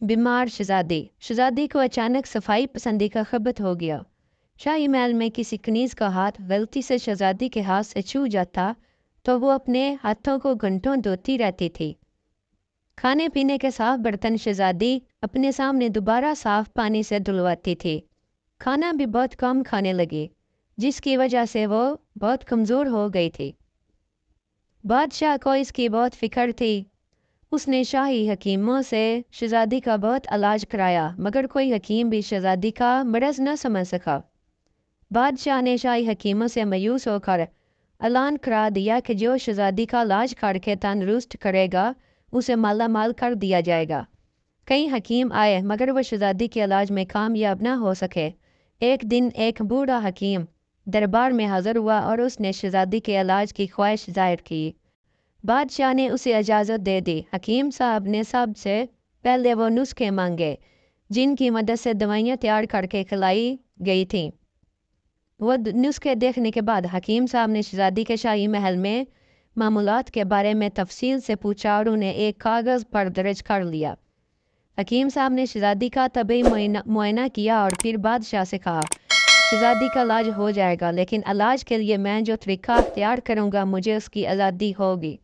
बीमार शहजादी को अचानक सफाई पसंदी का खबत हो गया। शाही महल में किसी कनीज का हाथ गलती से शहजादी के हाथ से छू जाता तो वो अपने हाथों को घंटों धोती रहती थी। खाने पीने के साफ बर्तन शहजादी अपने सामने दोबारा साफ पानी से धुलवाती थी। खाना भी बहुत कम खाने लगी, जिसकी वजह से वो बहुत कमज़ोर हो गई थी। बादशाह को इसकी बहुत फिक्र थी। उसने शाही हकीमों से शहजादी का बहुत इलाज कराया, मगर कोई हकीम भी शहजादी का मरज़ न समझ सका। बादशाह ने शाही हकीमों से मायूस होकर ऐलान करा दिया कि जो शहजादी का इलाज करके तंदुरुस्त करेगा उसे माला माल कर दिया जाएगा। कई हकीम आए मगर वो शहजादी के इलाज में कामयाब न हो सके। एक दिन एक बूढ़ा हकीम दरबार में हाजिर हुआ और उसने शहजादी के इलाज की ख्वाहिश जाहिर की। बादशाह ने उसे इजाज़त दे दी। हकीम साहब ने सबसे पहले वो नुस्खे मांगे जिनकी मदद से दवाइयाँ तैयार करके खिलाई गई थीं। वो नुस्खे देखने के बाद हकीम साहब ने शहजादी के शाही महल में मामूलात के बारे में तफसील से पूछा और उन्हें एक कागज़ पर दर्ज कर लिया। हकीम साहब ने शहजादी का तबी मुआयना किया और फिर बादशाह से कहा, शहजादी का इलाज हो जाएगा, लेकिन इलाज के लिए मैं जो तरीका अख्तियार करूँगा मुझे उसकी आज़ादी होगी।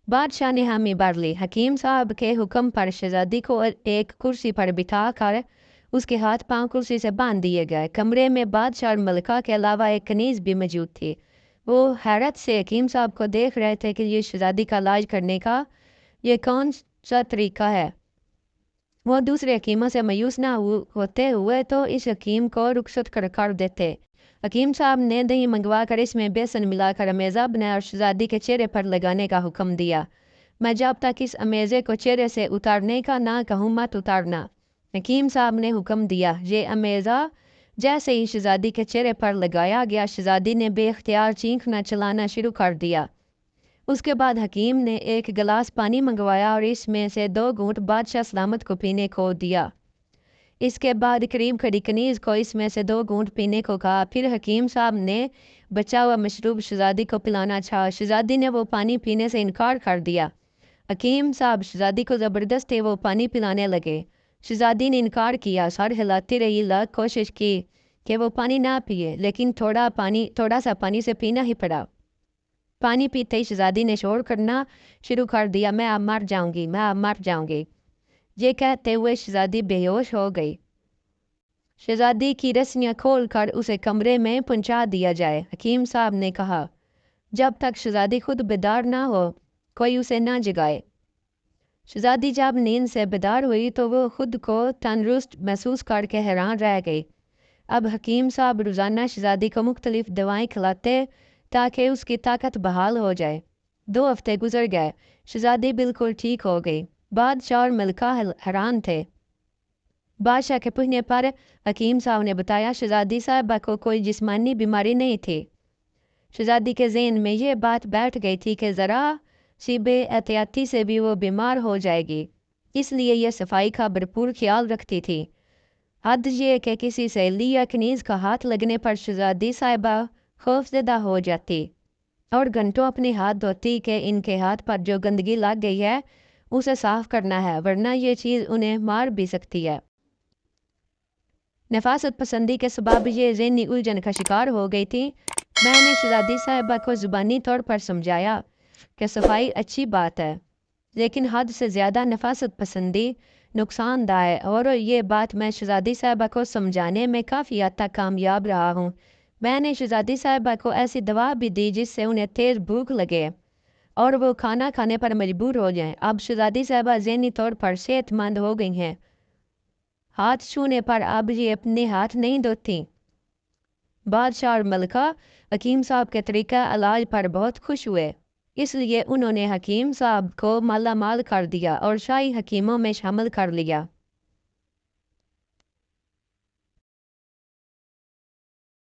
बादशाह ने हामी भर ली। हकीम साहब के हुक्म पर शहजादी को एक कुर्सी पर बिठा कर उसके हाथ पांव कुर्सी से बांध दिए गए। कमरे में बादशाह और मलिका के अलावा एक कनीज़ भी मौजूद थी। वो हैरत से हकीम साहब को देख रहे थे कि ये शहजादी का इलाज करने का ये कौन सा तरीका है। वो दूसरे हकीमों से मायूस ना होते हुए तो इस हकीम को रुखसत कर देते। हकीम साहब ने दही मंगवा कर इसमें बेसन मिलाकर अमेज़ा बनाया और शहजादी के चेहरे पर लगाने का हुक्म दिया। मैं जब तक इस अमेज़े को चेहरे से उतारने का ना कहूँ मत उतारना। हकीम साहब ने हुक्म दिया। ये अमेज़ा जैसे ही शहजादी के चेहरे पर लगाया गया, शहजादी ने बेख्तियार चीखना चलाना शुरू कर दिया। उसके बाद हकीम ने एक गिलास पानी मंगवाया और इसमें से 2 घूंट बादशाह सलामत को पीने को दिया। इसके बाद करीब खड़ी कनीज़ को इसमें से 2 घूंट पीने को कहा। फिर हकीम साहब ने बचा हुआ मशरूब शहजादी को पिलाना चाहा। शहजादी ने वो पानी पीने से इनकार कर दिया। हकीम साहब शहजादी को ज़बरदस्ती वो पानी पिलाने लगे। शहजादी ने इनकार किया, सर हिलाती रही, लाख कोशिश की कि वो पानी ना पिए, लेकिन थोड़ा सा पानी से पीना ही पड़ा। पानी पीते ही शहजादी ने शोर करना शुरू कर दिया, मैं अब मर जाऊंगी, मैं अब मर जाऊंगी। ये कहते हुए शहजादी बेहोश हो गई। शहजादी की रस्सियाँ खोलकर उसे कमरे में पहुंचा दिया जाए। हकीम साहब ने कहा, जब तक शहजादी खुद बेदार ना हो कोई उसे ना जगाए। शहजादी जब नींद से बेदार हुई तो वो खुद को तंदुरुस्त महसूस करके हैरान रह गई। अब हकीम साहब रोज़ाना शहजादी को मुख्तलिफ दवाएं खिलाते ताकि उसकी ताकत बहाल हो जाए। 2 हफ्ते गुजर गए। शहजादी बिल्कुल ठीक हो गई। बादशाह और मलिका हैरान थे। बादशाह के पूछने पर हकीम साहब ने बताया शहजादी साहिबा को कोई जिस्मानी बीमारी नहीं थी। शहजादी के ज़हन में ये बात बैठ गई थी कि ज़रा सी बेएहतियाती से भी वो बीमार हो जाएगी, इसलिए यह सफाई का भरपूर ख्याल रखती थी। हद ये कि किसी सहेली या कनीज़ का हाथ लगने पर शहजादी साहिबा खौफजदा हो जाती और घंटों अपने हाथ धोती कि इनके हाथ पर जो गंदगी लग गई है उसे साफ करना है, वरना ये चीज़ उन्हें मार भी सकती है। नफासत पसंदी के सबब ये ज़हनी उलझन का शिकार हो गई थी। मैंने शहजादी साहिबा को ज़ुबानी तौर पर समझाया कि सफाई अच्छी बात है, लेकिन हद से ज़्यादा नफासत पसंदी नुकसानदा है, और ये बात मैं शहजादी साहिबा को समझाने में काफ़ी हद तक कामयाब रहा हूँ। मैंने शहजादी साहिबा को ऐसी दवा भी दी जिससे उन्हें तेज़ भूख लगे और वो खाना खाने पर मजबूर हो जाएं। अब शहजादी साहिबा ज़हनी तौर पर सेहतमंद हो गई हैं। हाथ छूने पर अब ये अपने हाथ नहीं धोती। बादशाह और मलिका हकीम साहब के तरीका इलाज पर बहुत खुश हुए, इसलिए उन्होंने हकीम साहब को माला माल कर दिया और शाही हकीमों में शामिल कर लिया।